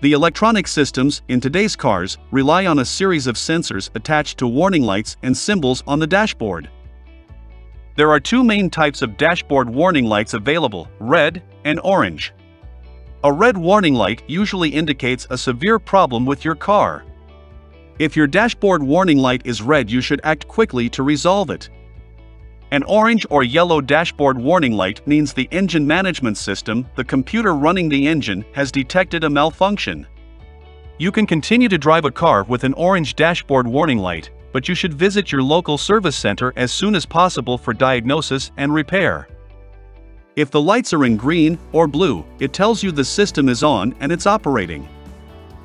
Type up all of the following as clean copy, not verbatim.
The electronic systems in today's cars rely on a series of sensors attached to warning lights and symbols on the dashboard. There are two main types of dashboard warning lights available: red and orange. A red warning light usually indicates a severe problem with your car. If your dashboard warning light is red, you should act quickly to resolve it. An orange or yellow dashboard warning light means the engine management system, the computer running the engine, has detected a malfunction. You can continue to drive a car with an orange dashboard warning light, but you should visit your local service center as soon as possible for diagnosis and repair. If the lights are in green or blue, it tells you the system is on and it's operating.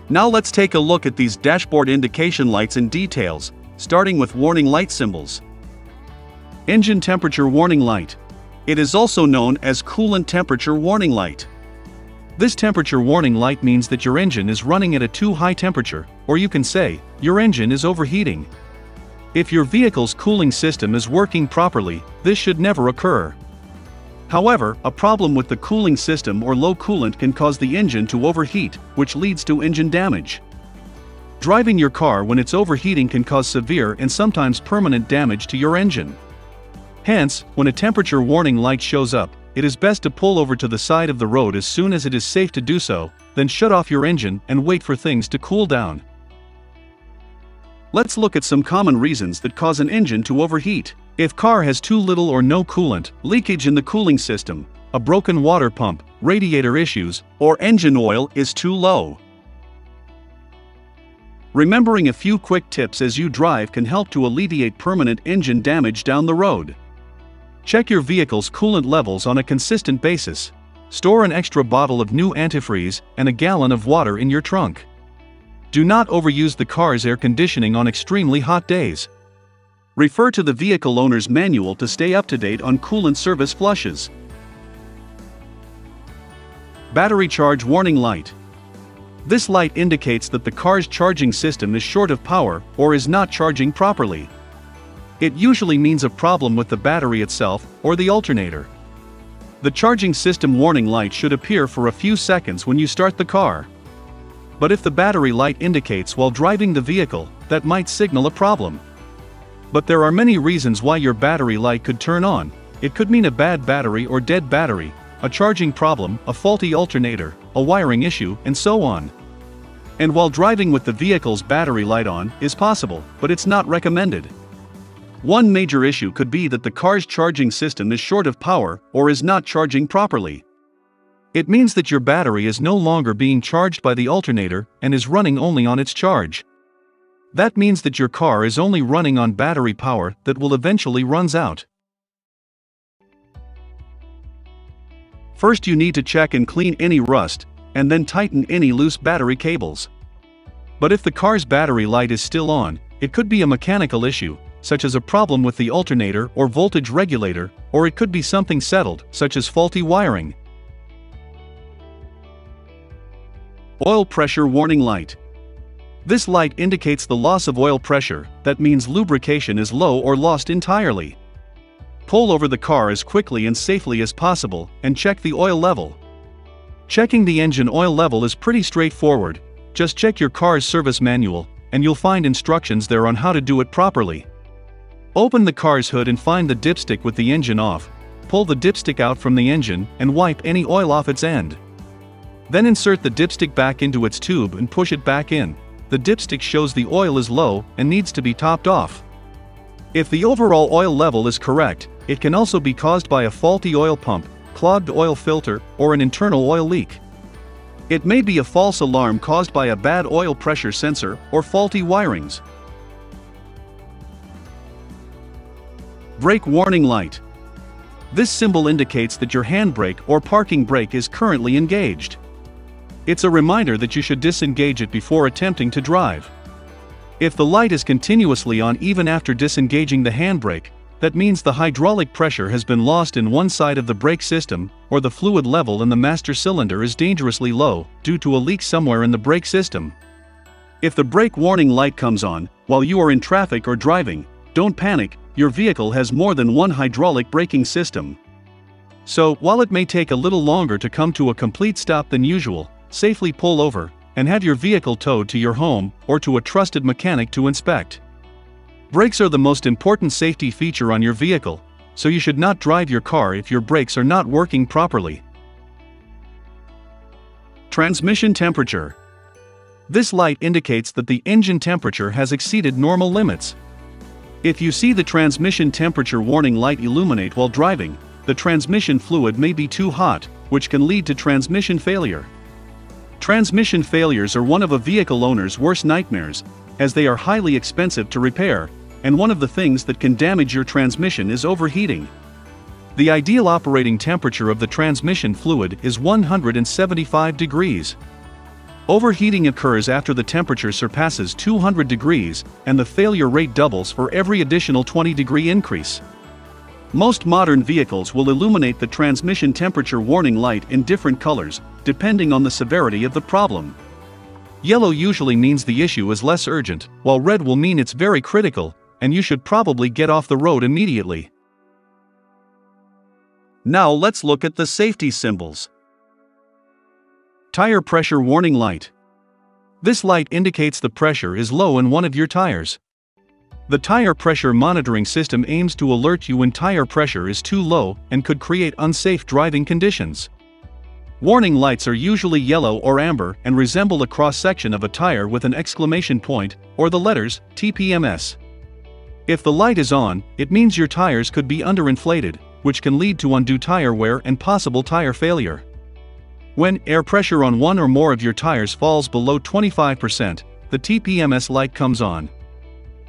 Now let's take a look at these dashboard indication lights in details, starting with warning light symbols. Engine temperature warning light. It is also known as coolant temperature warning light. This temperature warning light means that your engine is running at a too high temperature, or you can say, your engine is overheating. If your vehicle's cooling system is working properly, this should never occur. However, a problem with the cooling system or low coolant can cause the engine to overheat, which leads to engine damage. Driving your car when it's overheating can cause severe and sometimes permanent damage to your engine. Hence, when a temperature warning light shows up, it is best to pull over to the side of the road as soon as it is safe to do so, then shut off your engine and wait for things to cool down. Let's look at some common reasons that cause an engine to overheat. If car has too little or no coolant, leakage in the cooling system, a broken water pump, radiator issues, or engine oil is too low. Remembering a few quick tips as you drive can help to alleviate permanent engine damage down the road. Check your vehicle's coolant levels on a consistent basis. Store an extra bottle of new antifreeze and a gallon of water in your trunk. Do not overuse the car's air conditioning on extremely hot days. Refer to the vehicle owner's manual to stay up to date on coolant service flushes. Battery charge warning light. This light indicates that the car's charging system is short of power or is not charging properly. It usually means a problem with the battery itself or the alternator. The charging system warning light should appear for a few seconds when you start the car. But if the battery light indicates while driving the vehicle, that might signal a problem. But there are many reasons why your battery light could turn on. It could mean a bad battery or dead battery, a charging problem, a faulty alternator, a wiring issue, and so on. And while driving with the vehicle's battery light on is possible, but it's not recommended. One major issue could be that the car's charging system is short of power or is not charging properly. It means that your battery is no longer being charged by the alternator and is running only on its charge. That means that your car is only running on battery power that will eventually runs out. First, you need to check and clean any rust, and then tighten any loose battery cables. But if the car's battery light is still on, it could be a mechanical issue, such as a problem with the alternator or voltage regulator, or it could be something settled, such as faulty wiring. Oil pressure warning light. This light indicates the loss of oil pressure, that means lubrication is low or lost entirely. Pull over the car as quickly and safely as possible, and check the oil level. Checking the engine oil level is pretty straightforward. Just check your car's service manual, and you'll find instructions there on how to do it properly. Open the car's hood and find the dipstick with the engine off. Pull the dipstick out from the engine and wipe any oil off its end. Then insert the dipstick back into its tube and push it back in. The dipstick shows the oil is low and needs to be topped off. If the overall oil level is correct, it can also be caused by a faulty oil pump, clogged oil filter, or an internal oil leak. It may be a false alarm caused by a bad oil pressure sensor or faulty wirings. Brake warning light. This symbol indicates that your handbrake or parking brake is currently engaged. It's a reminder that you should disengage it before attempting to drive. If the light is continuously on even after disengaging the handbrake, that means the hydraulic pressure has been lost in one side of the brake system, or the fluid level in the master cylinder is dangerously low due to a leak somewhere in the brake system. If the brake warning light comes on while you are in traffic or driving, don't panic, your vehicle has more than one hydraulic braking system. So, while it may take a little longer to come to a complete stop than usual, safely pull over, and have your vehicle towed to your home or to a trusted mechanic to inspect. Brakes are the most important safety feature on your vehicle, so you should not drive your car if your brakes are not working properly. Transmission temperature. This light indicates that the engine temperature has exceeded normal limits. If you see the transmission temperature warning light illuminate while driving, the transmission fluid may be too hot, which can lead to transmission failure. Transmission failures are one of a vehicle owner's worst nightmares, as they are highly expensive to repair, and one of the things that can damage your transmission is overheating. The ideal operating temperature of the transmission fluid is 175 degrees. Overheating occurs after the temperature surpasses 200 degrees, and the failure rate doubles for every additional 20-degree increase. Most modern vehicles will illuminate the transmission temperature warning light in different colors, depending on the severity of the problem. Yellow usually means the issue is less urgent, while red will mean it's very critical, and you should probably get off the road immediately. Now let's look at the safety symbols. Tire pressure warning light. This light indicates the pressure is low in one of your tires. The tire pressure monitoring system aims to alert you when tire pressure is too low and could create unsafe driving conditions. Warning lights are usually yellow or amber and resemble a cross-section of a tire with an exclamation point, or the letters TPMS. If the light is on, it means your tires could be underinflated, which can lead to undue tire wear and possible tire failure. When air pressure on one or more of your tires falls below 25%, the TPMS light comes on.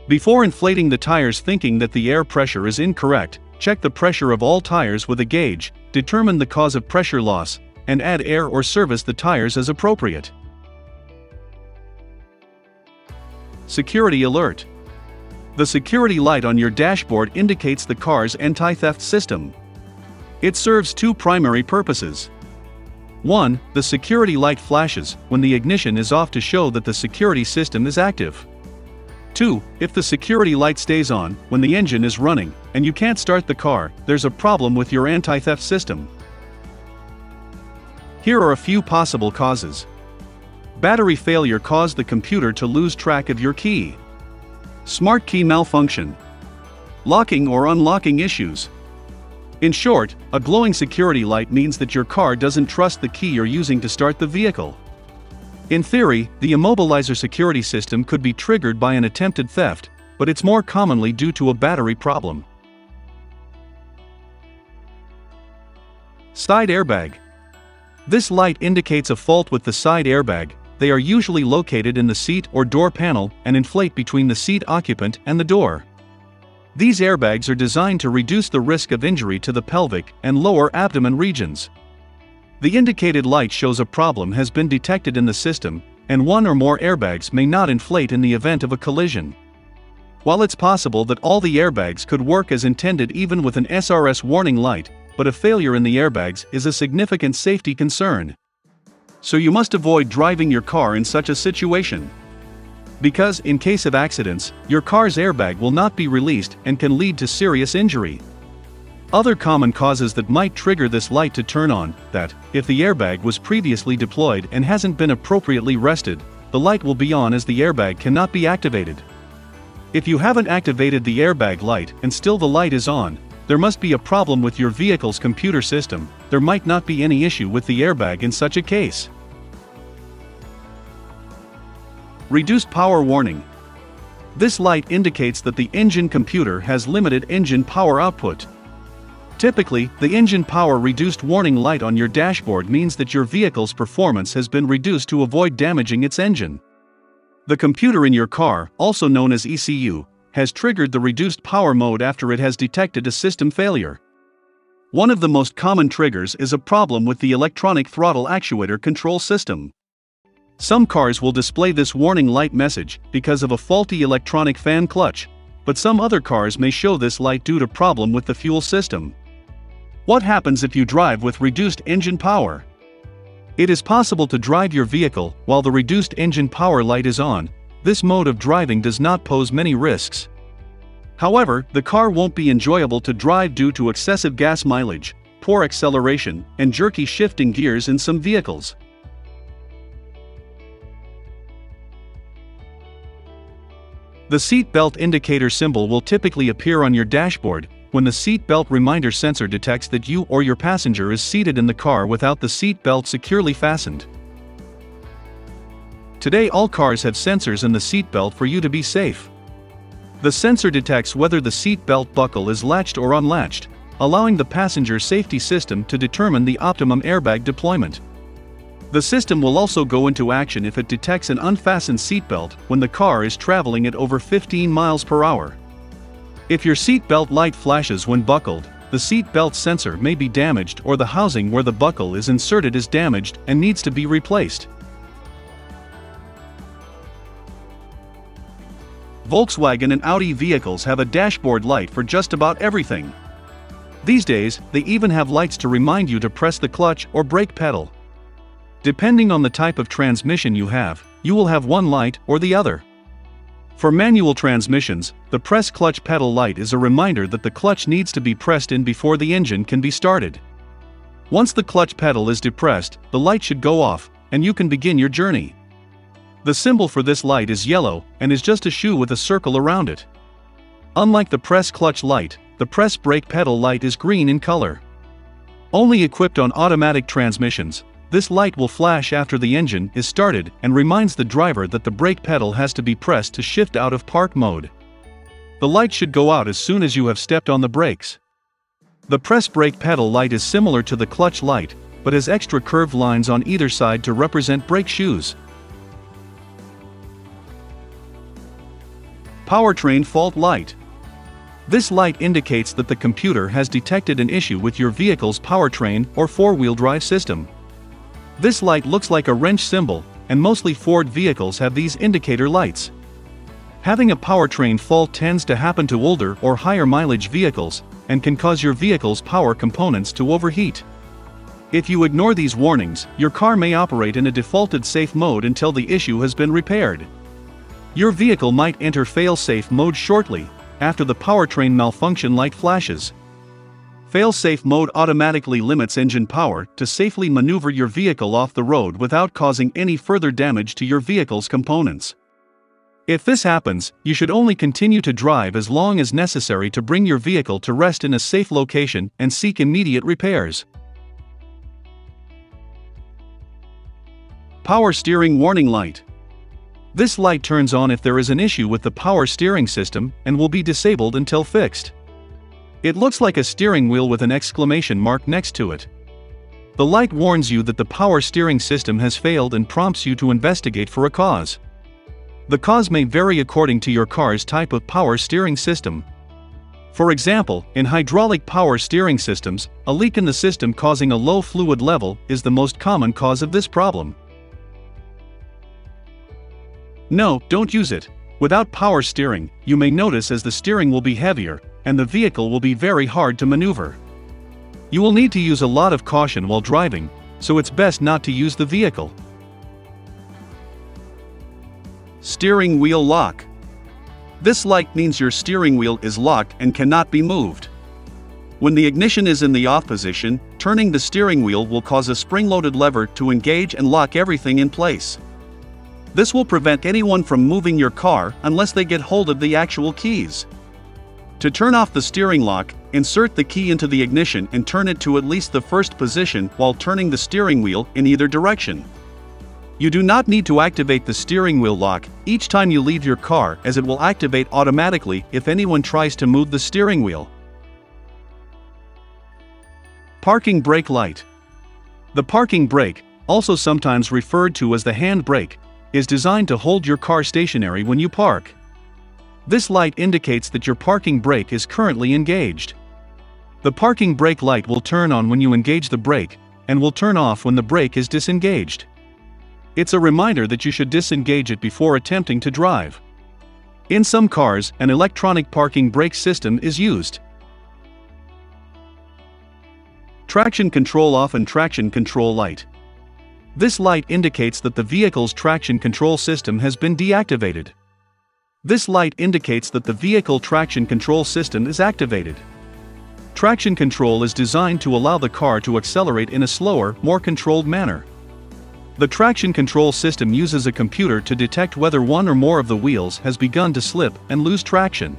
Before inflating the tires thinking that the air pressure is incorrect, check the pressure of all tires with a gauge, determine the cause of pressure loss, and add air or service the tires as appropriate. Security alert. The security light on your dashboard indicates the car's anti-theft system. It serves two primary purposes. 1. The security light flashes when the ignition is off to show that the security system is active. 2. If the security light stays on when the engine is running and you can't start the car, there's a problem with your anti-theft system. Here are a few possible causes. Battery failure caused the computer to lose track of your key. Smart key malfunction. Locking or unlocking issues. In short, a glowing security light means that your car doesn't trust the key you're using to start the vehicle. In theory, the immobilizer security system could be triggered by an attempted theft, but it's more commonly due to a battery problem. Side airbag. This light indicates a fault with the side airbag. They are usually located in the seat or door panel and inflate between the seat occupant and the door. These airbags are designed to reduce the risk of injury to the pelvic and lower abdomen regions. The indicated light shows a problem has been detected in the system, and one or more airbags may not inflate in the event of a collision. While it's possible that all the airbags could work as intended even with an SRS warning light, but a failure in the airbags is a significant safety concern. So you must avoid driving your car in such a situation. Because, in case of accidents, your car's airbag will not be released and can lead to serious injury. Other common causes that might trigger this light to turn on, that, if the airbag was previously deployed and hasn't been appropriately rested, the light will be on as the airbag cannot be activated. If you haven't activated the airbag light and still the light is on, there must be a problem with your vehicle's computer system. There might not be any issue with the airbag in such a case. Reduced power warning. This light indicates that the engine computer has limited engine power output. Typically, the engine power reduced warning light on your dashboard means that your vehicle's performance has been reduced to avoid damaging its engine. The computer in your car, also known as ECU, has triggered the reduced power mode after it has detected a system failure. One of the most common triggers is a problem with the electronic throttle actuator control system. Some cars will display this warning light message because of a faulty electronic fan clutch, but some other cars may show this light due to problem with the fuel system. What happens if you drive with reduced engine power? It is possible to drive your vehicle while the reduced engine power light is on. This mode of driving does not pose many risks. However, the car won't be enjoyable to drive due to excessive gas mileage, poor acceleration, and jerky shifting gears in some vehicles. The seat belt indicator symbol will typically appear on your dashboard when the seat belt reminder sensor detects that you or your passenger is seated in the car without the seat belt securely fastened. Today all cars have sensors in the seat belt for you to be safe. The sensor detects whether the seat belt buckle is latched or unlatched, allowing the passenger safety system to determine the optimum airbag deployment. The system will also go into action if it detects an unfastened seatbelt when the car is traveling at over 15 miles per hour. If your seatbelt light flashes when buckled, the seatbelt sensor may be damaged or the housing where the buckle is inserted is damaged and needs to be replaced. Volkswagen and Audi vehicles have a dashboard light for just about everything. These days, they even have lights to remind you to press the clutch or brake pedal. Depending on the type of transmission you will have one light or the other. For manual transmissions, the press clutch pedal light is a reminder that the clutch needs to be pressed in before the engine can be started. Once the clutch pedal is depressed, the light should go off, and you can begin your journey. The symbol for this light is yellow and is just a shoe with a circle around it. Unlike the press clutch light, the press brake pedal light is green in color. Only equipped on automatic transmissions, this light will flash after the engine is started and reminds the driver that the brake pedal has to be pressed to shift out of park mode. The light should go out as soon as you have stepped on the brakes. The press brake pedal light is similar to the clutch light, but has extra curved lines on either side to represent brake shoes. Powertrain fault light. This light indicates that the computer has detected an issue with your vehicle's powertrain or four-wheel drive system. This light looks like a wrench symbol, and mostly Ford vehicles have these indicator lights. Having a powertrain fault tends to happen to older or higher mileage vehicles, and can cause your vehicle's power components to overheat. If you ignore these warnings, your car may operate in a defaulted safe mode until the issue has been repaired. Your vehicle might enter fail-safe mode shortly, after the powertrain malfunction light flashes. Fail-safe mode automatically limits engine power to safely maneuver your vehicle off the road without causing any further damage to your vehicle's components. If this happens, you should only continue to drive as long as necessary to bring your vehicle to rest in a safe location and seek immediate repairs. Power steering warning light. This light turns on if there is an issue with the power steering system and will be disabled until fixed. It looks like a steering wheel with an exclamation mark next to it. The light warns you that the power steering system has failed and prompts you to investigate for a cause. The cause may vary according to your car's type of power steering system. For example, in hydraulic power steering systems, a leak in the system causing a low fluid level is the most common cause of this problem. No, don't use it. Without power steering, you may notice as the steering will be heavier, and the vehicle will be very hard to maneuver. You will need to use a lot of caution while driving, so it's best not to use the vehicle. Steering wheel lock. This light means your steering wheel is locked and cannot be moved. When the ignition is in the off position, turning the steering wheel will cause a spring-loaded lever to engage and lock everything in place. This will prevent anyone from moving your car unless they get hold of the actual keys. To turn off the steering lock, insert the key into the ignition and turn it to at least the first position while turning the steering wheel in either direction. You do not need to activate the steering wheel lock each time you leave your car, as it will activate automatically if anyone tries to move the steering wheel. Parking brake light. The parking brake, also sometimes referred to as the hand brake, is designed to hold your car stationary when you park. This light indicates that your parking brake is currently engaged. The parking brake light will turn on when you engage the brake, and will turn off when the brake is disengaged. It's a reminder that you should disengage it before attempting to drive. In some cars, an electronic parking brake system is used. Traction control off and traction control light. This light indicates that the vehicle's traction control system has been deactivated. This light indicates that the vehicle traction control system is activated. Traction control is designed to allow the car to accelerate in a slower, more controlled manner. The traction control system uses a computer to detect whether one or more of the wheels has begun to slip and lose traction.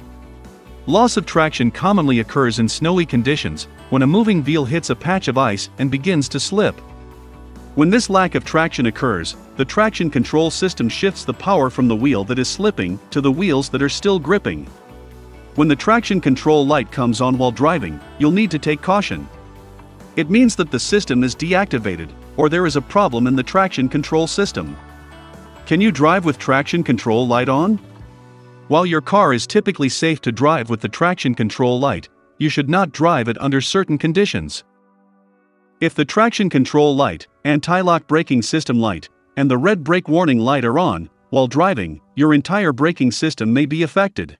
Loss of traction commonly occurs in snowy conditions, when a moving wheel hits a patch of ice and begins to slip. When this lack of traction occurs, the traction control system shifts the power from the wheel that is slipping to the wheels that are still gripping. When the traction control light comes on while driving, you'll need to take caution. It means that the system is deactivated, or there is a problem in the traction control system. Can you drive with traction control light on? While your car is typically safe to drive with the traction control light, you should not drive it under certain conditions. If the traction control light, anti-lock braking system light, and the red brake warning light are on, while driving, your entire braking system may be affected.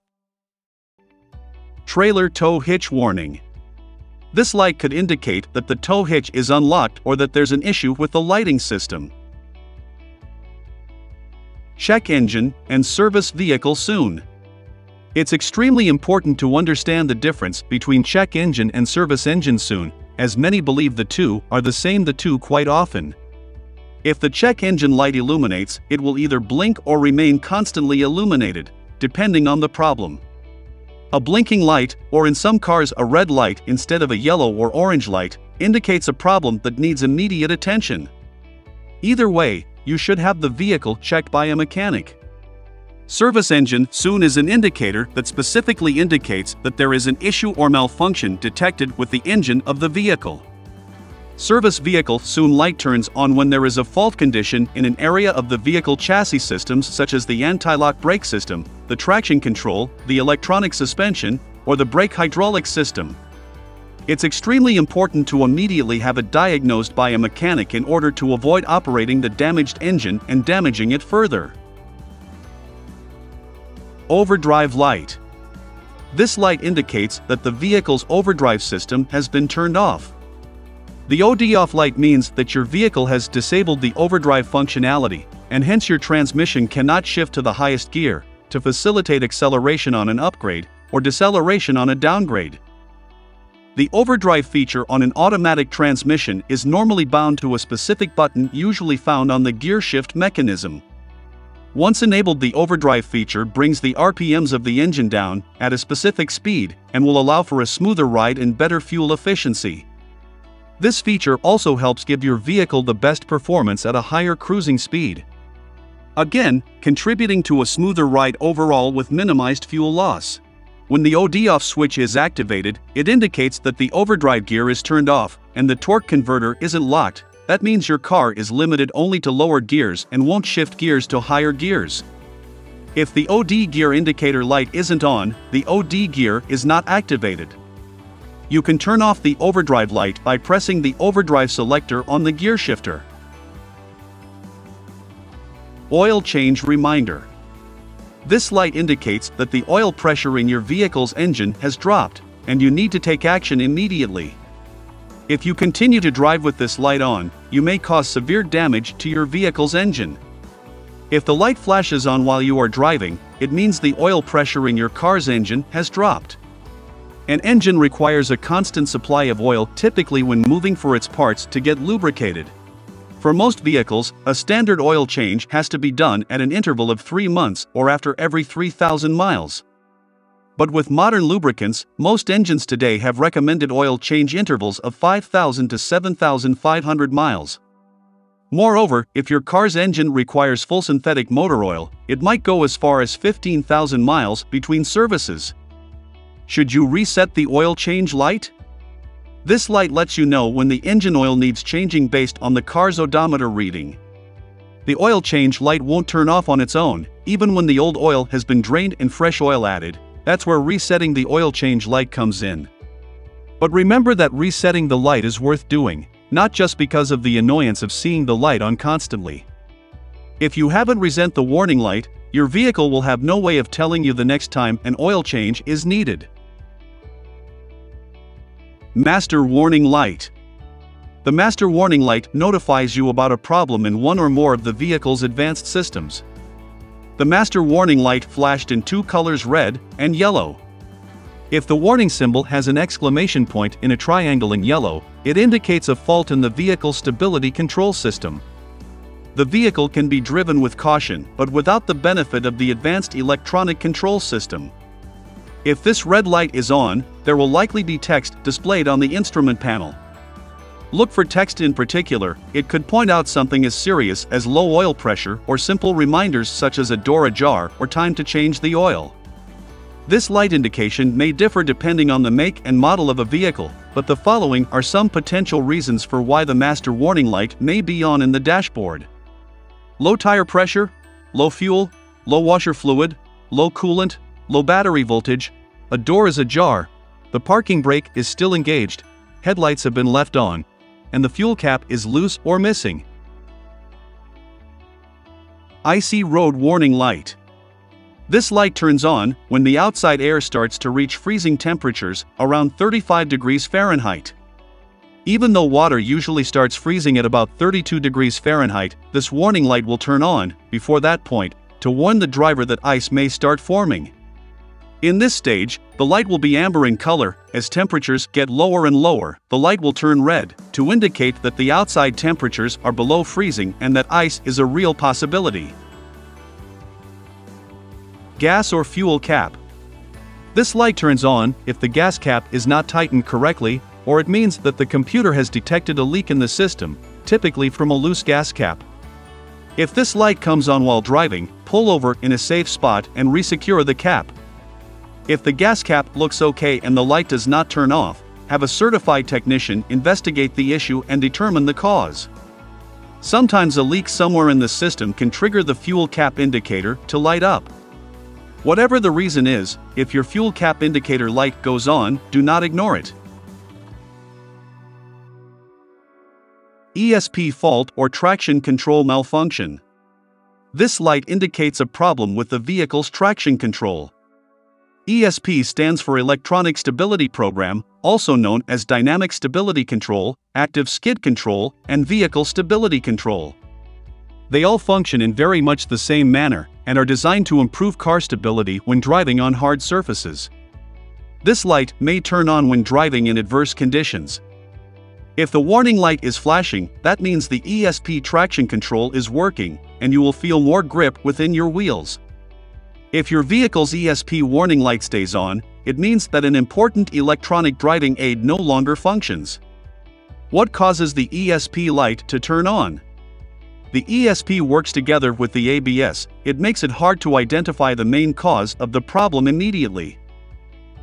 Trailer tow hitch warning. This light could indicate that the tow hitch is unlocked or that there's an issue with the lighting system. Check engine and service vehicle soon. It's extremely important to understand the difference between check engine and service engine soon, as many believe the two are the same quite often. If the check engine light illuminates, it will either blink or remain constantly illuminated, depending on the problem. A blinking light, or in some cars a red light instead of a yellow or orange light, indicates a problem that needs immediate attention. Either way, you should have the vehicle checked by a mechanic. Service engine soon is an indicator that specifically indicates that there is an issue or malfunction detected with the engine of the vehicle. Service vehicle soon light turns on when there is a fault condition in an area of the vehicle chassis systems such as the anti-lock brake system, the traction control, the electronic suspension, or the brake hydraulic system. It's extremely important to immediately have it diagnosed by a mechanic in order to avoid operating the damaged engine and damaging it further. Overdrive light. This light indicates that the vehicle's overdrive system has been turned off. The OD off light means that your vehicle has disabled the overdrive functionality, and hence your transmission cannot shift to the highest gear, to facilitate acceleration on an upgrade, or deceleration on a downgrade. The overdrive feature on an automatic transmission is normally bound to a specific button usually found on the gear shift mechanism. Once enabled, the overdrive feature brings the RPMs of the engine down at a specific speed and will allow for a smoother ride and better fuel efficiency. This feature also helps give your vehicle the best performance at a higher cruising speed. Again, contributing to a smoother ride overall with minimized fuel loss. When the OD off switch is activated, it indicates that the overdrive gear is turned off and the torque converter isn't locked. That means your car is limited only to lower gears and won't shift gears to higher gears. If the OD gear indicator light isn't on, the OD gear is not activated. You can turn off the overdrive light by pressing the overdrive selector on the gear shifter. Oil change reminder. This light indicates that the oil pressure in your vehicle's engine has dropped, and you need to take action immediately. If you continue to drive with this light on, you may cause severe damage to your vehicle's engine. If the light flashes on while you are driving, it means the oil pressure in your car's engine has dropped. An engine requires a constant supply of oil typically when moving for its parts to get lubricated. For most vehicles, a standard oil change has to be done at an interval of 3 months or after every 3,000 miles. But with modern lubricants, most engines today have recommended oil change intervals of 5,000 to 7,500 miles. Moreover, if your car's engine requires full synthetic motor oil, it might go as far as 15,000 miles between services. Should you reset the oil change light? This light lets you know when the engine oil needs changing based on the car's odometer reading. The oil change light won't turn off on its own, even when the old oil has been drained and fresh oil added. That's where resetting the oil change light comes in. But remember that resetting the light is worth doing, not just because of the annoyance of seeing the light on constantly. If you haven't reset the warning light, your vehicle will have no way of telling you the next time an oil change is needed. Master warning light. The master warning light notifies you about a problem in one or more of the vehicle's advanced systems. The master warning light flashed in 2 colors, red and yellow. If the warning symbol has an exclamation point in a triangle in yellow, it indicates a fault in the vehicle stability control system. The vehicle can be driven with caution, but without the benefit of the advanced electronic control system. If this red light is on, there will likely be text displayed on the instrument panel. Look for text in particular. It could point out something as serious as low oil pressure or simple reminders such as a door ajar or time to change the oil. This light indication may differ depending on the make and model of a vehicle, but the following are some potential reasons for why the master warning light may be on in the dashboard. Low tire pressure, low fuel, low washer fluid, low coolant, low battery voltage, a door is ajar, the parking brake is still engaged, headlights have been left on, and the fuel cap is loose or missing. Icy road warning light. This light turns on when the outside air starts to reach freezing temperatures around 35 degrees Fahrenheit. Even though water usually starts freezing at about 32 degrees Fahrenheit, this warning light will turn on before that point to warn the driver that ice may start forming. In this stage, the light will be amber in color. As temperatures get lower and lower, the light will turn red to indicate that the outside temperatures are below freezing and that ice is a real possibility. Gas or fuel cap. This light turns on if the gas cap is not tightened correctly, or it means that the computer has detected a leak in the system, typically from a loose gas cap. If this light comes on while driving, pull over in a safe spot and resecure the cap. If the gas cap looks okay and the light does not turn off, have a certified technician investigate the issue and determine the cause. Sometimes a leak somewhere in the system can trigger the fuel cap indicator to light up. Whatever the reason is, if your fuel cap indicator light goes on, do not ignore it. ESP fault or traction control malfunction. This light indicates a problem with the vehicle's traction control. ESP stands for Electronic Stability Program, also known as Dynamic Stability Control, Active Skid Control, and Vehicle Stability Control. They all function in very much the same manner and are designed to improve car stability when driving on hard surfaces. This light may turn on when driving in adverse conditions. If the warning light is flashing, that means the ESP traction control is working, and you will feel more grip within your wheels. If your vehicle's ESP warning light stays on, it means that an important electronic driving aid no longer functions. What causes the ESP light to turn on? The ESP works together with the ABS. It makes it hard to identify the main cause of the problem immediately.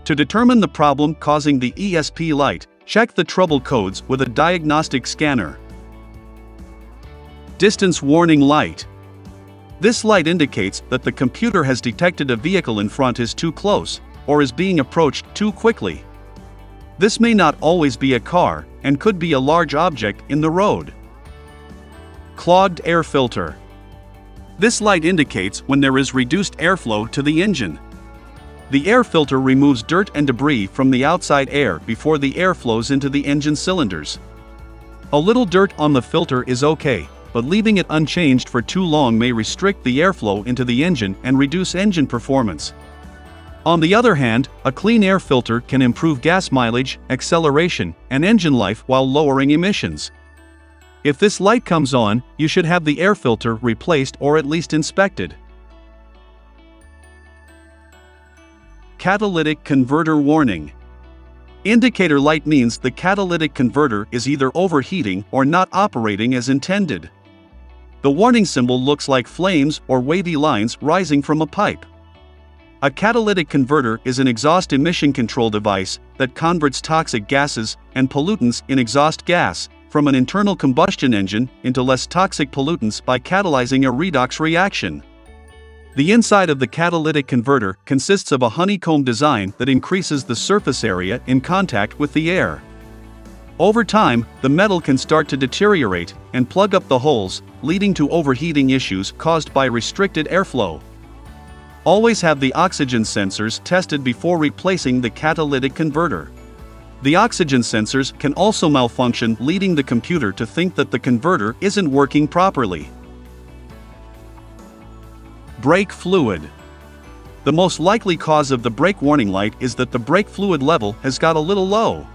To determine the problem causing the ESP light, check the trouble codes with a diagnostic scanner. Distance warning light. This light indicates that the computer has detected a vehicle in front is too close, or is being approached too quickly. This may not always be a car, and could be a large object in the road. Clogged air filter. This light indicates when there is reduced airflow to the engine. The air filter removes dirt and debris from the outside air before the air flows into the engine cylinders. A little dirt on the filter is okay, but leaving it unchanged for too long may restrict the airflow into the engine and reduce engine performance. On the other hand, a clean air filter can improve gas mileage, acceleration, and engine life while lowering emissions. If this light comes on, you should have the air filter replaced or at least inspected. Catalytic converter warning. Indicator light means the catalytic converter is either overheating or not operating as intended. The warning symbol looks like flames or wavy lines rising from a pipe. A catalytic converter is an exhaust emission control device that converts toxic gases and pollutants in exhaust gas from an internal combustion engine into less toxic pollutants by catalyzing a redox reaction. The inside of the catalytic converter consists of a honeycomb design that increases the surface area in contact with the air. Over time, the metal can start to deteriorate and plug up the holes, leading to overheating issues caused by restricted airflow. Always have the oxygen sensors tested before replacing the catalytic converter. The oxygen sensors can also malfunction, leading the computer to think that the converter isn't working properly. Brake fluid. The most likely cause of the brake warning light is that the brake fluid level has got a little low.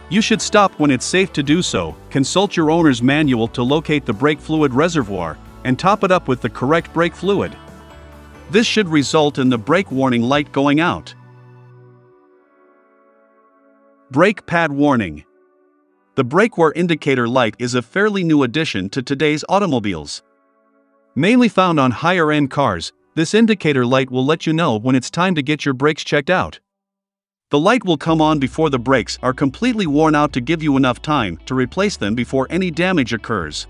You should stop when it's safe to do so, consult your owner's manual to locate the brake fluid reservoir, and top it up with the correct brake fluid. This should result in the brake warning light going out. Brake pad warning. The brake wear indicator light is a fairly new addition to today's automobiles. Mainly found on higher-end cars, this indicator light will let you know when it's time to get your brakes checked out. The light will come on before the brakes are completely worn out to give you enough time to replace them before any damage occurs.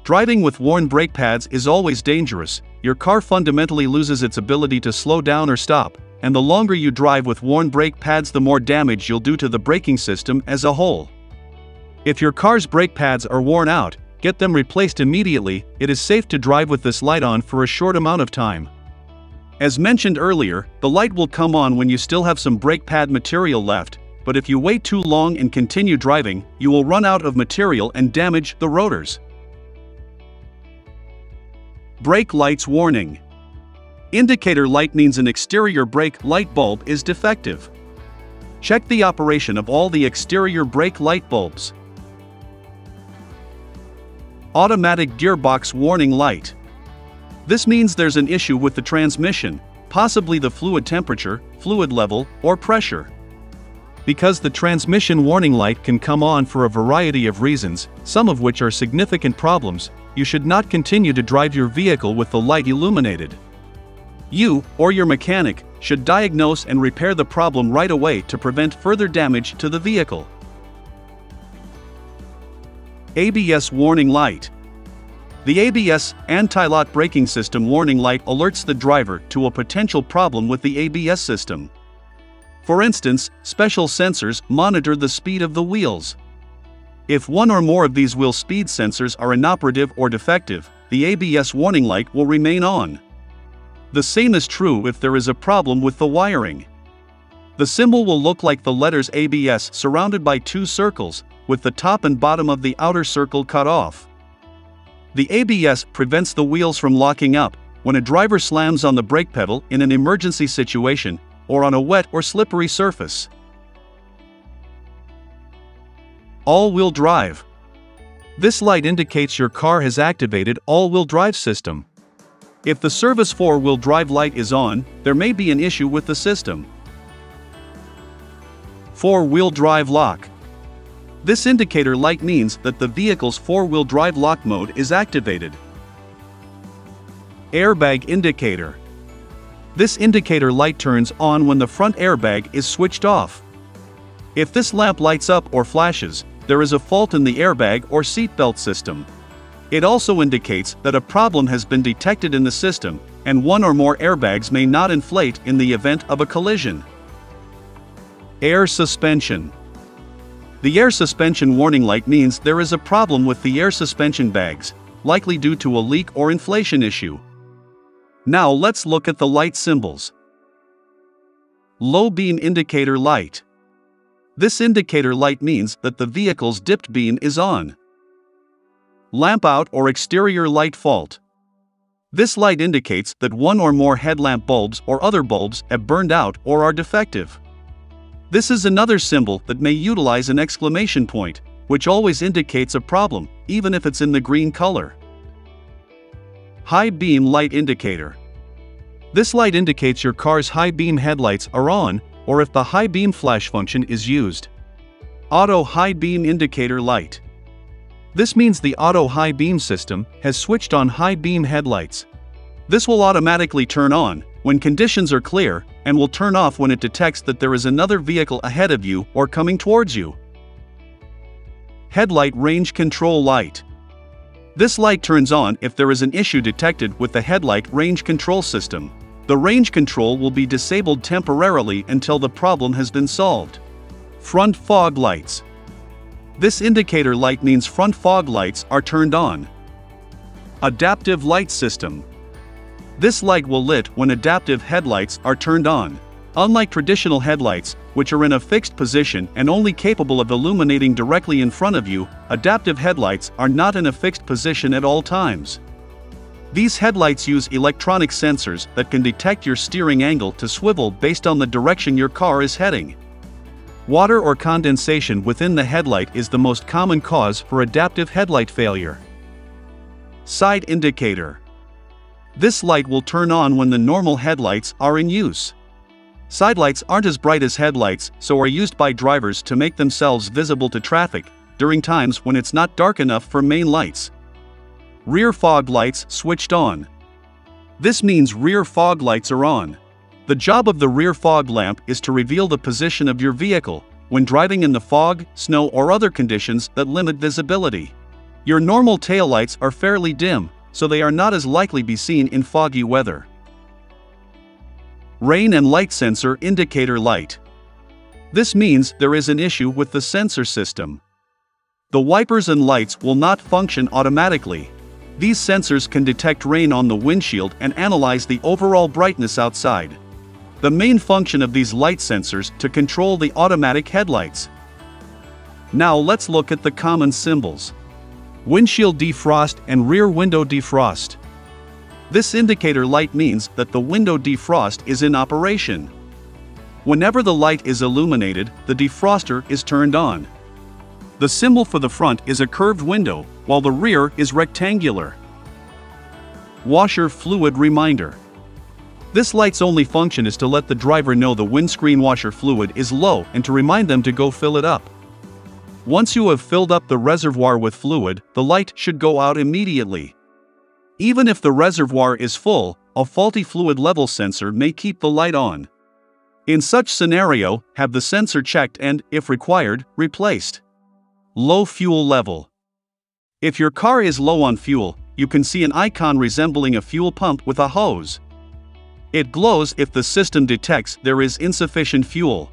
Driving with worn brake pads is always dangerous. Your car fundamentally loses its ability to slow down or stop, and the longer you drive with worn brake pads, the more damage you'll do to the braking system as a whole. If your car's brake pads are worn out, get them replaced immediately. It is safe to drive with this light on for a short amount of time. As mentioned earlier, the light will come on when you still have some brake pad material left, but if you wait too long and continue driving, you will run out of material and damage the rotors. Brake lights warning. Indicator light means an exterior brake light bulb is defective. Check the operation of all the exterior brake light bulbs. Automatic gearbox warning light. This means there's an issue with the transmission, possibly the fluid temperature, fluid level, or pressure. Because the transmission warning light can come on for a variety of reasons, some of which are significant problems, you should not continue to drive your vehicle with the light illuminated. You, or your mechanic, should diagnose and repair the problem right away to prevent further damage to the vehicle. ABS warning light. The ABS, anti-lock braking system warning light alerts the driver to a potential problem with the ABS system. For instance, special sensors monitor the speed of the wheels. If one or more of these wheel speed sensors are inoperative or defective, the ABS warning light will remain on. The same is true if there is a problem with the wiring. The symbol will look like the letters ABS surrounded by two circles, with the top and bottom of the outer circle cut off. The ABS prevents the wheels from locking up when a driver slams on the brake pedal in an emergency situation or on a wet or slippery surface. All-wheel drive. This light indicates your car has activated all-wheel drive system. If the service four-wheel drive light is on, there may be an issue with the system. Four-wheel drive lock. This indicator light means that the vehicle's four-wheel drive lock mode is activated. Airbag indicator. This indicator light turns on when the front airbag is switched off. If this lamp lights up or flashes, there is a fault in the airbag or seatbelt system. It also indicates that a problem has been detected in the system, and one or more airbags may not inflate in the event of a collision. Air suspension. The air suspension warning light means there is a problem with the air suspension bags, likely due to a leak or inflation issue. Now let's look at the light symbols. Low beam indicator light. This indicator light means that the vehicle's dipped beam is on. Lamp out or exterior light fault. This light indicates that one or more headlamp bulbs or other bulbs have burned out or are defective. This is another symbol that may utilize an exclamation point, which always indicates a problem, even if it's in the green color. High beam light indicator. This light indicates your car's high beam headlights are on, or if the high beam flash function is used. Auto high beam indicator light. This means the auto high beam system has switched on high beam headlights. This will automatically turn on when conditions are clear, and will turn off when it detects that there is another vehicle ahead of you or coming towards you. Headlight range control light. This light turns on if there is an issue detected with the headlight range control system. The range control will be disabled temporarily until the problem has been solved. Front fog lights. This indicator light means front fog lights are turned on. Adaptive light system. This light will lit when adaptive headlights are turned on. Unlike traditional headlights, which are in a fixed position and only capable of illuminating directly in front of you, adaptive headlights are not in a fixed position at all times. These headlights use electronic sensors that can detect your steering angle to swivel based on the direction your car is heading. Water or condensation within the headlight is the most common cause for adaptive headlight failure. Side indicator. This light will turn on when the normal headlights are in use. Side lights aren't as bright as headlights, so are used by drivers to make themselves visible to traffic during times when it's not dark enough for main lights. Rear fog lights switched on. This means rear fog lights are on. The job of the rear fog lamp is to reveal the position of your vehicle when driving in the fog, snow, or other conditions that limit visibility. Your normal taillights are fairly dim, so they are not as likely to be seen in foggy weather. Rain and light sensor indicator light. This means there is an issue with the sensor system. The wipers and lights will not function automatically. These sensors can detect rain on the windshield and analyze the overall brightness outside. The main function of these light sensors to control the automatic headlights. Now let's look at the common symbols. Windshield defrost and rear window defrost. This indicator light means that the window defrost is in operation. Whenever the light is illuminated, the defroster is turned on. The symbol for the front is a curved window, while the rear is rectangular. Washer fluid reminder. This light's only function is to let the driver know the windscreen washer fluid is low and to remind them to go fill it up. Once you have filled up the reservoir with fluid, the light should go out immediately. Even if the reservoir is full, a faulty fluid level sensor may keep the light on. In such scenario, have the sensor checked and, if required, replaced. Low fuel level. If your car is low on fuel, you can see an icon resembling a fuel pump with a hose. It glows if the system detects there is insufficient fuel.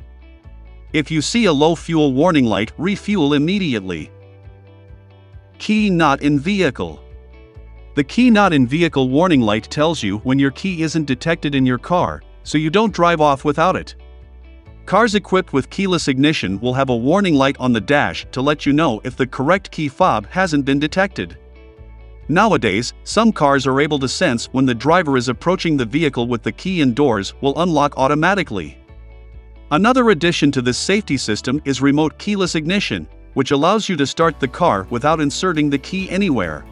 If you see a low fuel warning light, refuel immediately. Key not in vehicle. The key not in vehicle warning light tells you when your key isn't detected in your car, so you don't drive off without it. Cars equipped with keyless ignition will have a warning light on the dash to let you know if the correct key fob hasn't been detected. Nowadays, some cars are able to sense when the driver is approaching the vehicle with the key and doors will unlock automatically. Another addition to this safety system is remote keyless ignition, which allows you to start the car without inserting the key anywhere.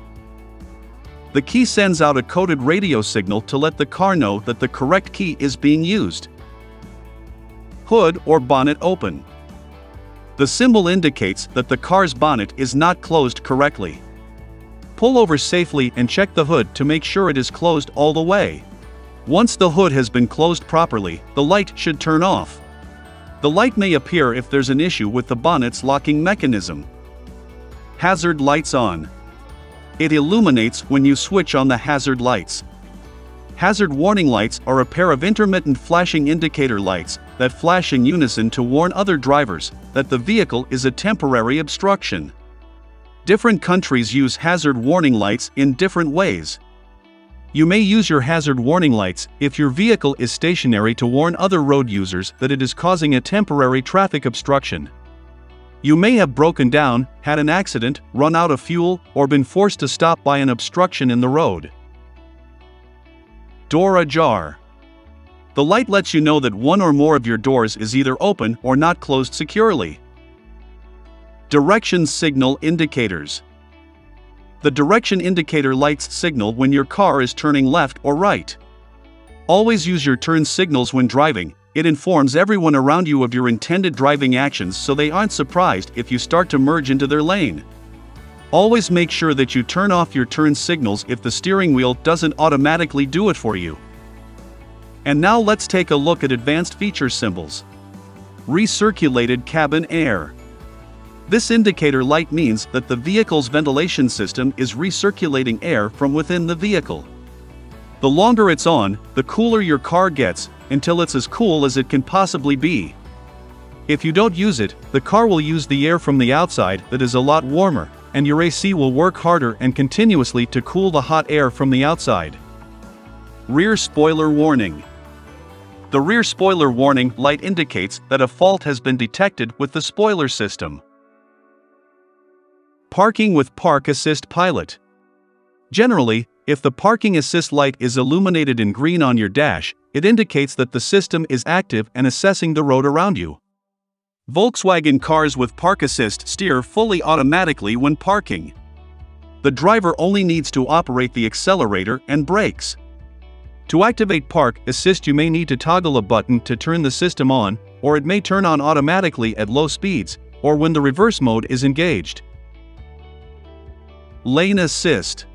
The key sends out a coded radio signal to let the car know that the correct key is being used. Hood or bonnet open. The symbol indicates that the car's bonnet is not closed correctly. Pull over safely and check the hood to make sure it is closed all the way. Once the hood has been closed properly, the light should turn off. The light may appear if there's an issue with the bonnet's locking mechanism. Hazard lights on. It illuminates when you switch on the hazard lights. Hazard warning lights are a pair of intermittent flashing indicator lights that flash in unison to warn other drivers that the vehicle is a temporary obstruction. Different countries use hazard warning lights in different ways. You may use your hazard warning lights if your vehicle is stationary to warn other road users that it is causing a temporary traffic obstruction. You may have broken down, had an accident, run out of fuel, or been forced to stop by an obstruction in the road. Door ajar. The light lets you know that one or more of your doors is either open or not closed securely. Direction signal indicators. The direction indicator lights signal when your car is turning left or right. Always use your turn signals when driving. It informs everyone around you of your intended driving actions so they aren't surprised if you start to merge into their lane. Always make sure that you turn off your turn signals if the steering wheel doesn't automatically do it for you. And now let's take a look at advanced feature symbols. Recirculated cabin air. This indicator light means that the vehicle's ventilation system is recirculating air from within the vehicle. The longer it's on, the cooler your car gets, until it's as cool as it can possibly be. If you don't use it, the car will use the air from the outside that is a lot warmer, and your AC will work harder and continuously to cool the hot air from the outside. Rear spoiler warning. The rear spoiler warning light indicates that a fault has been detected with the spoiler system. Parking with Park Assist Pilot. Generally, if the parking assist light is illuminated in green on your dash, it indicates that the system is active and assessing the road around you. Volkswagen cars with park assist steer fully automatically when parking. The driver only needs to operate the accelerator and brakes. To activate park assist, you may need to toggle a button to turn the system on, or it may turn on automatically at low speeds, or when the reverse mode is engaged. Lane assist.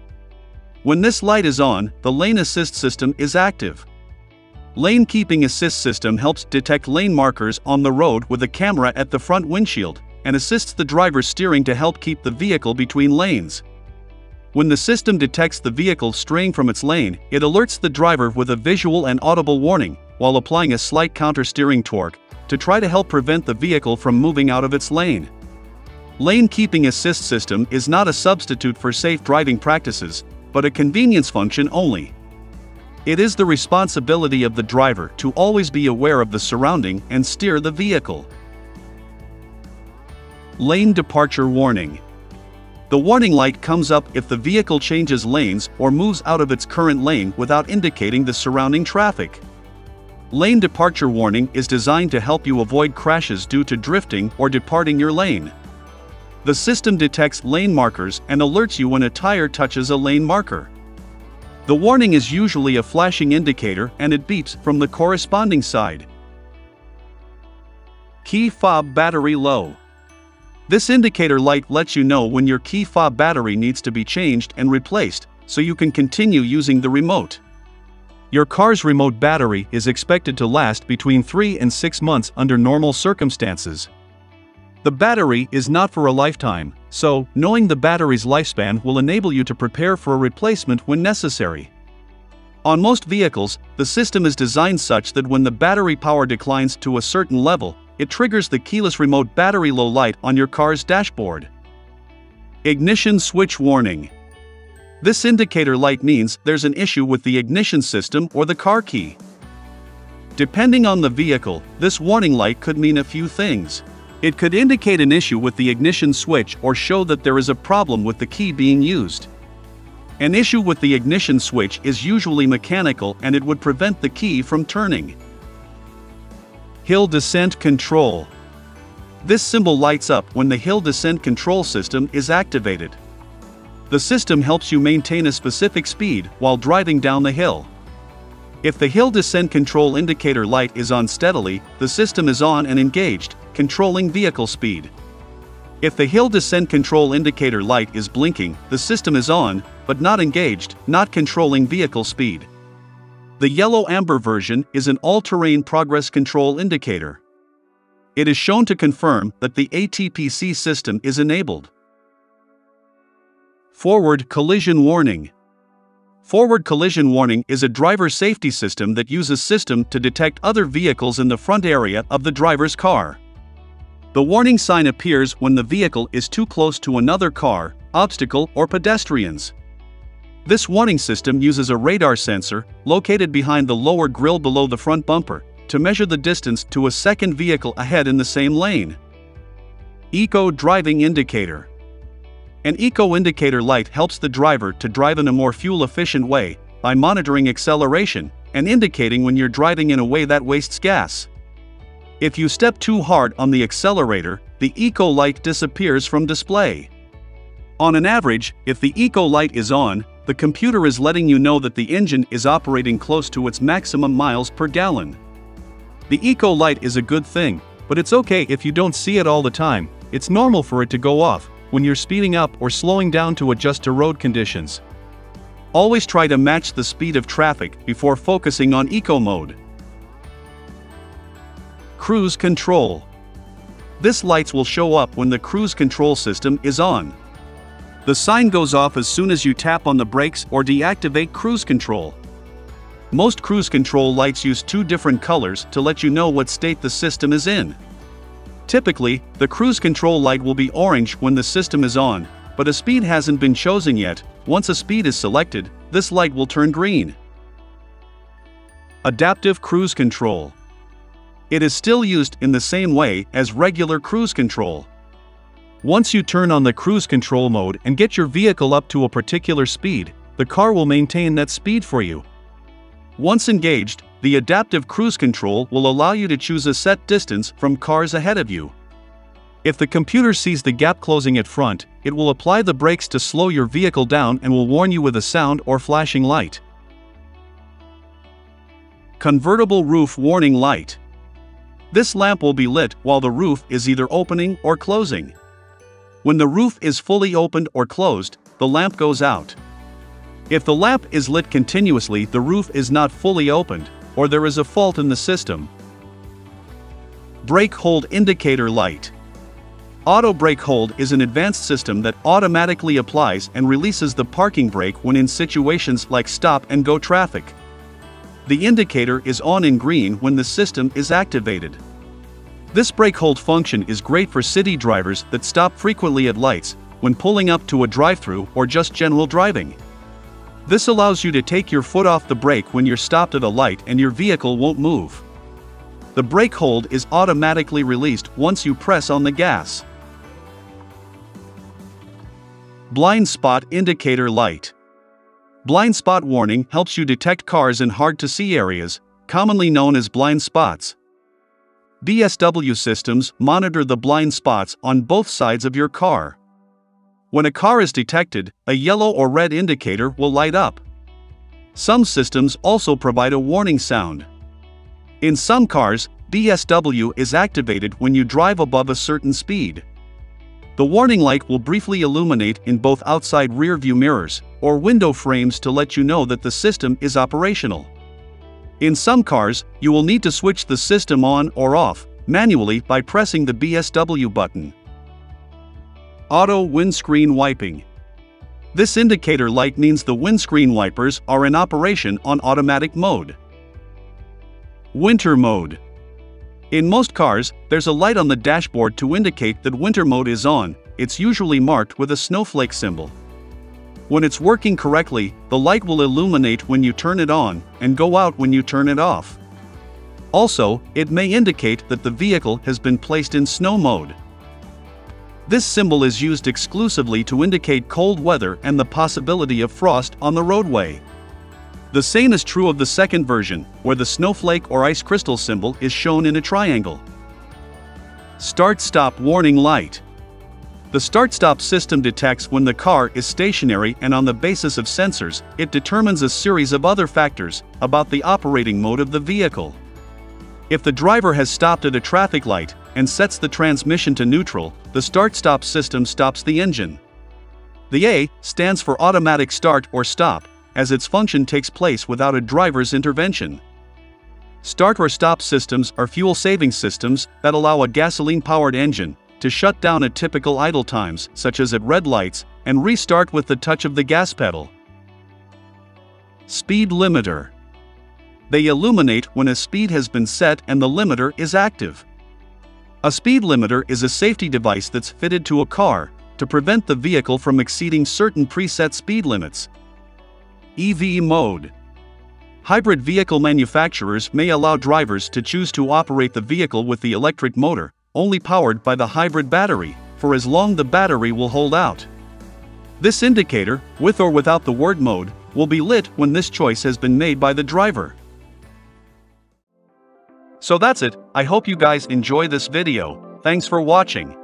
When this light is on, the lane assist system is active. Lane keeping assist system helps detect lane markers on the road with a camera at the front windshield, and assists the driver steering to help keep the vehicle between lanes. When the system detects the vehicle straying from its lane, it alerts the driver with a visual and audible warning, while applying a slight counter-steering torque, to try to help prevent the vehicle from moving out of its lane. Lane keeping assist system is not a substitute for safe driving practices, but a convenience function only. It is the responsibility of the driver to always be aware of the surrounding and steer the vehicle. Lane departure warning. The warning light comes up if the vehicle changes lanes or moves out of its current lane without indicating the surrounding traffic. Lane departure warning is designed to help you avoid crashes due to drifting or departing your lane. The system detects lane markers and alerts you when a tire touches a lane marker. The warning is usually a flashing indicator and it beeps from the corresponding side. Key fob battery low. This indicator light lets you know when your key fob battery needs to be changed and replaced, so you can continue using the remote. Your car's remote battery is expected to last between 3 and 6 months under normal circumstances. The battery is not for a lifetime, so knowing the battery's lifespan will enable you to prepare for a replacement when necessary. On most vehicles, the system is designed such that when the battery power declines to a certain level, it triggers the keyless remote battery low light on your car's dashboard. Ignition switch warning. This indicator light means there's an issue with the ignition system or the car key. Depending on the vehicle, this warning light could mean a few things. It could indicate an issue with the ignition switch or show that there is a problem with the key being used. An issue with the ignition switch is usually mechanical and it would prevent the key from turning. Hill descent control. This symbol lights up when the hill descent control system is activated. The system helps you maintain a specific speed while driving down the hill. If the hill descent control indicator light is on steadily, the system is on and engaged, controlling vehicle speed. If the hill descent control indicator light is blinking, the system is on, but not engaged, not controlling vehicle speed. The yellow amber version is an all-terrain progress control indicator. It is shown to confirm that the ATPC system is enabled. Forward collision warning. Forward collision warning is a driver safety system that uses system to detect other vehicles in the front area of the driver's car. The warning sign appears when the vehicle is too close to another car, obstacle, or pedestrians. This warning system uses a radar sensor, located behind the lower grille below the front bumper, to measure the distance to a second vehicle ahead in the same lane. Eco driving indicator. An eco indicator light helps the driver to drive in a more fuel-efficient way by monitoring acceleration and indicating when you're driving in a way that wastes gas. If you step too hard on the accelerator, the eco light disappears from display. On an average, if the eco light is on, the computer is letting you know that the engine is operating close to its maximum miles per gallon. The eco light is a good thing, but it's okay if you don't see it all the time. It's normal for it to go off when you're speeding up or slowing down to adjust to road conditions. Always try to match the speed of traffic before focusing on eco mode. Cruise control. This lights will show up when the cruise control system is on. The sign goes off as soon as you tap on the brakes or deactivate cruise control. Most cruise control lights use 2 different colors to let you know what state the system is in. Typically, the cruise control light will be orange when the system is on, but a speed hasn't been chosen yet. Once a speed is selected, this light will turn green. Adaptive cruise control. It is still used in the same way as regular cruise control. Once you turn on the cruise control mode and get your vehicle up to a particular speed, the car will maintain that speed for you. Once engaged, the adaptive cruise control will allow you to choose a set distance from cars ahead of you, If the computer sees the gap closing at front, it will apply the brakes to slow your vehicle down and will warn you with a sound or flashing light. Convertible roof warning light. This lamp will be lit while the roof is either opening or closing. When the roof is fully opened or closed, the lamp goes out. If the lamp is lit continuously, the roof is not fully opened, or there is a fault in the system. Brake hold indicator light. Auto brake hold is an advanced system that automatically applies and releases the parking brake when in situations like stop-and-go traffic. The indicator is on in green when the system is activated. This brake hold function is great for city drivers that stop frequently at lights, when pulling up to a drive-thru or just general driving. This allows you to take your foot off the brake when you're stopped at a light and your vehicle won't move. The brake hold is automatically released once you press on the gas. Blind spot indicator light. Blind spot warning helps you detect cars in hard-to-see areas, commonly known as blind spots. BSW systems monitor the blind spots on both sides of your car. When a car is detected, a yellow or red indicator will light up. Some systems also provide a warning sound. In some cars, BSW is activated when you drive above a certain speed. The warning light will briefly illuminate in both outside rear view mirrors or window frames to let you know that the system is operational. In some cars, you will need to switch the system on or off manually by pressing the BSW button. Auto windscreen wiping. This indicator light means the windscreen wipers are in operation on automatic mode. Winter mode. In most cars, there's a light on the dashboard to indicate that winter mode is on. It's usually marked with a snowflake symbol. When it's working correctly, the light will illuminate when you turn it on and go out when you turn it off. Also, it may indicate that the vehicle has been placed in snow mode. This symbol is used exclusively to indicate cold weather and the possibility of frost on the roadway. The same is true of the second version, where the snowflake or ice crystal symbol is shown in a triangle. Start-stop warning light. The start-stop system detects when the car is stationary, and on the basis of sensors, it determines a series of other factors about the operating mode of the vehicle. If the driver has stopped at a traffic light and sets the transmission to neutral, the start-stop system stops the engine. The A stands for automatic start or stop, as its function takes place without a driver's intervention. Start or stop systems are fuel-saving systems that allow a gasoline-powered engine to shut down at typical idle times, such as at red lights, and restart with the touch of the gas pedal. Speed limiter. They illuminate when a speed has been set and the limiter is active. A speed limiter is a safety device that's fitted to a car to prevent the vehicle from exceeding certain preset speed limits. EV mode. Hybrid vehicle manufacturers may allow drivers to choose to operate the vehicle with the electric motor, only powered by the hybrid battery, for as long the battery will hold out. This indicator, with or without the word mode, will be lit when this choice has been made by the driver. So that's it. I hope you guys enjoy this video. Thanks for watching.